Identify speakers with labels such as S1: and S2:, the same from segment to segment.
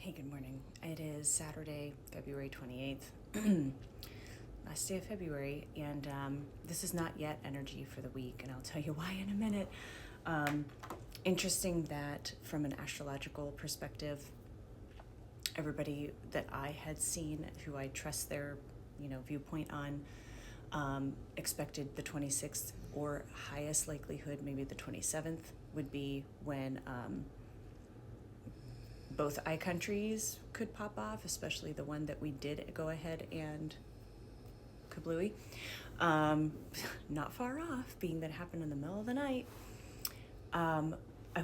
S1: Hey, good morning. It is Saturday, February 28th, last day of February, and this is not yet energy for the week, and I'll tell you why in a minute. Interesting that from an astrological perspective, everybody that I had seen who I trust their, viewpoint on, expected the 26th or highest likelihood, maybe the 27th, would be when both eye countries could pop off, especially the one that we did go ahead and kablooey. Not far off, being that it happened in the middle of the night. I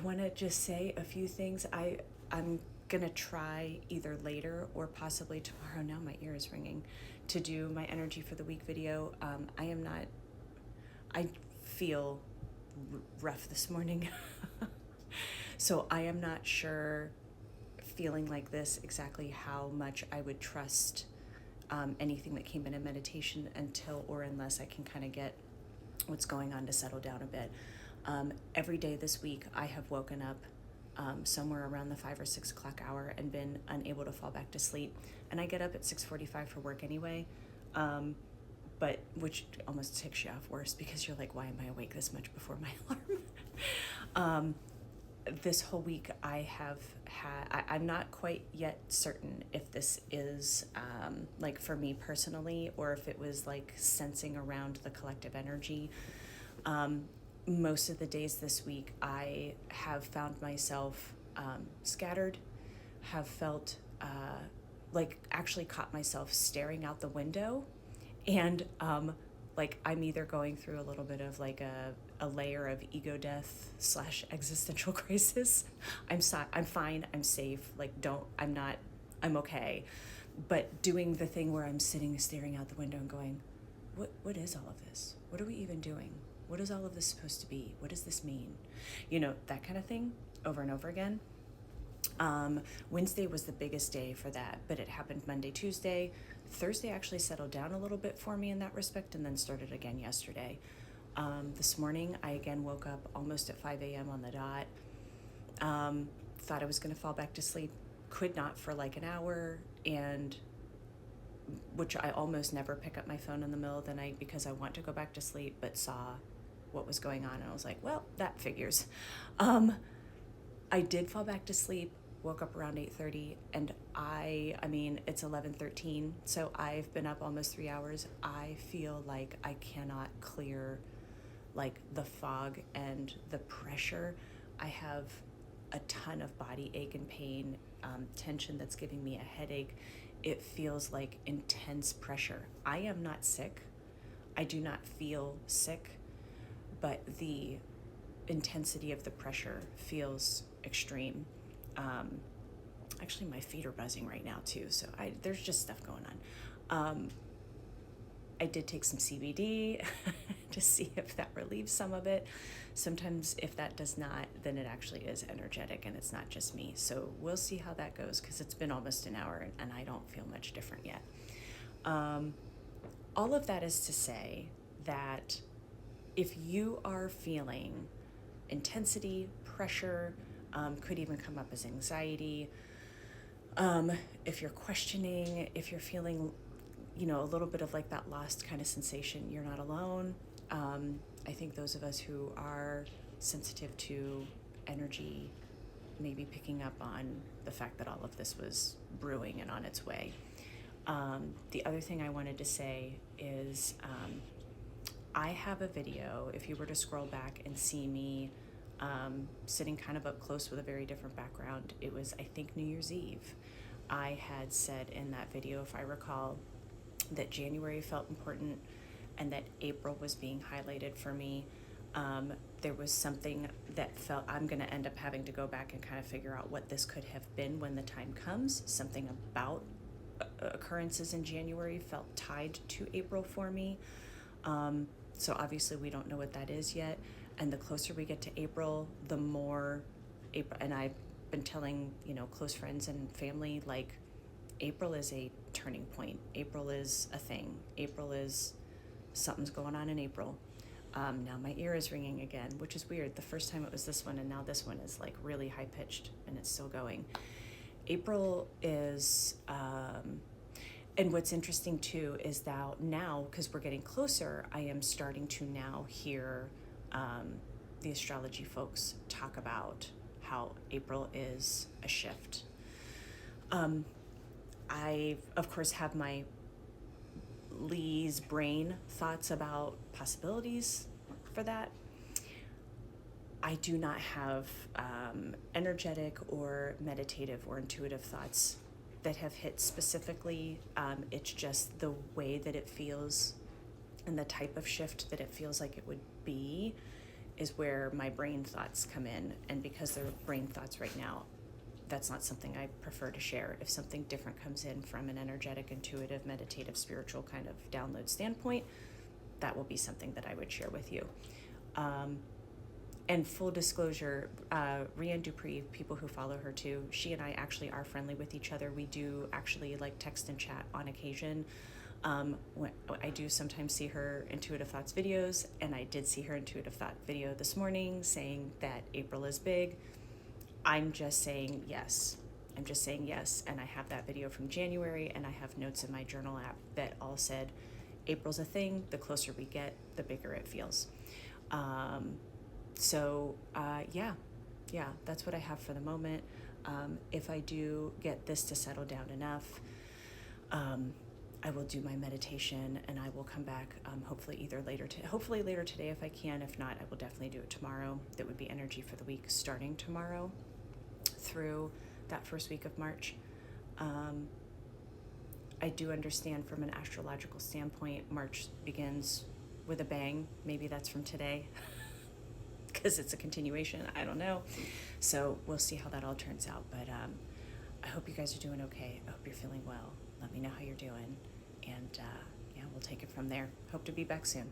S1: want to just say a few things. I'm going to try either later or possibly tomorrow, now my ear is ringing, to do my energy for the week video. I feel rough this morning. So I am not sure, feeling like this, exactly how much I would trust anything that came in meditation until or unless I can kind of get what's going on to settle down a bit. Every day this week I have woken up somewhere around the 5 or 6 o'clock hour and been unable to fall back to sleep, and I get up at 6:45 for work anyway, but which almost ticks you off worse because you're like, why am I awake this much before my alarm? This whole week I have had, I'm not quite yet certain if this is like for me personally or if it was like sensing around the collective energy. Most of the days this week I have found myself scattered, have felt like actually caught myself staring out the window, and like I'm either going through a little bit of like a layer of ego death / existential crisis. I'm fine, I'm safe, like I'm okay. But doing the thing where I'm sitting staring out the window and going, what is all of this? What are we even doing? What is all of this supposed to be? What does this mean? That kind of thing over and over again. Wednesday was the biggest day for that, but it happened Monday, Tuesday. Thursday actually settled down a little bit for me in that respect and then started again yesterday. This morning, I again woke up almost at 5 a.m. on the dot. Thought I was going to fall back to sleep. Could not for like an hour, and which I almost never pick up my phone in the middle of the night because I want to go back to sleep, but saw what was going on and I was like, well, that figures. I did fall back to sleep, woke up around 8:30, and I mean, it's 11:13, so I've been up almost 3 hours. I feel like I cannot clear like the fog and the pressure. I have a ton of body ache and pain, tension that's giving me a headache. It feels like intense pressure. I am not sick. I do not feel sick, but the intensity of the pressure feels extreme. Actually, my feet are buzzing right now too, so there's just stuff going on. I did take some CBD to see if that relieves some of it. Sometimes if that does not, then it actually is energetic and it's not just me. So we'll see how that goes because it's been almost an hour and I don't feel much different yet. All of that is to say that if you are feeling intensity, pressure, could even come up as anxiety, if you're questioning, if you're feeling a little bit of like that lost kind of sensation, you're not alone. I think those of us who are sensitive to energy may be picking up on the fact that all of this was brewing and on its way. The other thing I wanted to say is I have a video, if you were to scroll back and see me sitting kind of up close with a very different background, it was, I think, New Year's Eve. I had said in that video, if I recall, that January felt important and that April was being highlighted for me. There was something that felt I'm going to end up having to go back and kind of figure out what this could have been when the time comes. Something about occurrences in January felt tied to April for me. So obviously we don't know what that is yet. And the closer we get to April, the more April, and I've been telling, close friends and family, like, April is a turning point. April is a thing. April is something's going on in April. Now my ear is ringing again, which is weird. The first time it was this one, and now this one is like really high pitched and it's still going. April is, and what's interesting too is that now, because we're getting closer, I am starting to now hear the astrology folks talk about how April is a shift. I, of course, have my Lee's brain thoughts about possibilities for that. I do not have energetic or meditative or intuitive thoughts that have hit specifically. It's just the way that it feels and the type of shift that it feels like it would be is where my brain thoughts come in. And because they're brain thoughts right now, that's not something I prefer to share. If something different comes in from an energetic, intuitive, meditative, spiritual kind of download standpoint, that will be something that I would share with you. And full disclosure, Rianne Dupree, people who follow her too, she and I actually are friendly with each other. We do actually like text and chat on occasion. When I do sometimes see her Intuitive Thoughts videos, and I did see her Intuitive Thought video this morning saying that April is big. I'm just saying yes. I'm just saying yes. And I have that video from January, and I have notes in my journal app that all said, April's a thing. The closer we get, the bigger it feels. Yeah, that's what I have for the moment. If I do get this to settle down enough, I will do my meditation, and I will come back hopefully later today if I can. If not, I will definitely do it tomorrow. That would be energy for the week starting tomorrow through that first week of March. I do understand from an astrological standpoint, March begins with a bang. Maybe that's from today because it's a continuation. I don't know. So we'll see how that all turns out. But I hope you guys are doing okay. I hope you're feeling well. Let me know how you're doing. And we'll take it from there. Hope to be back soon.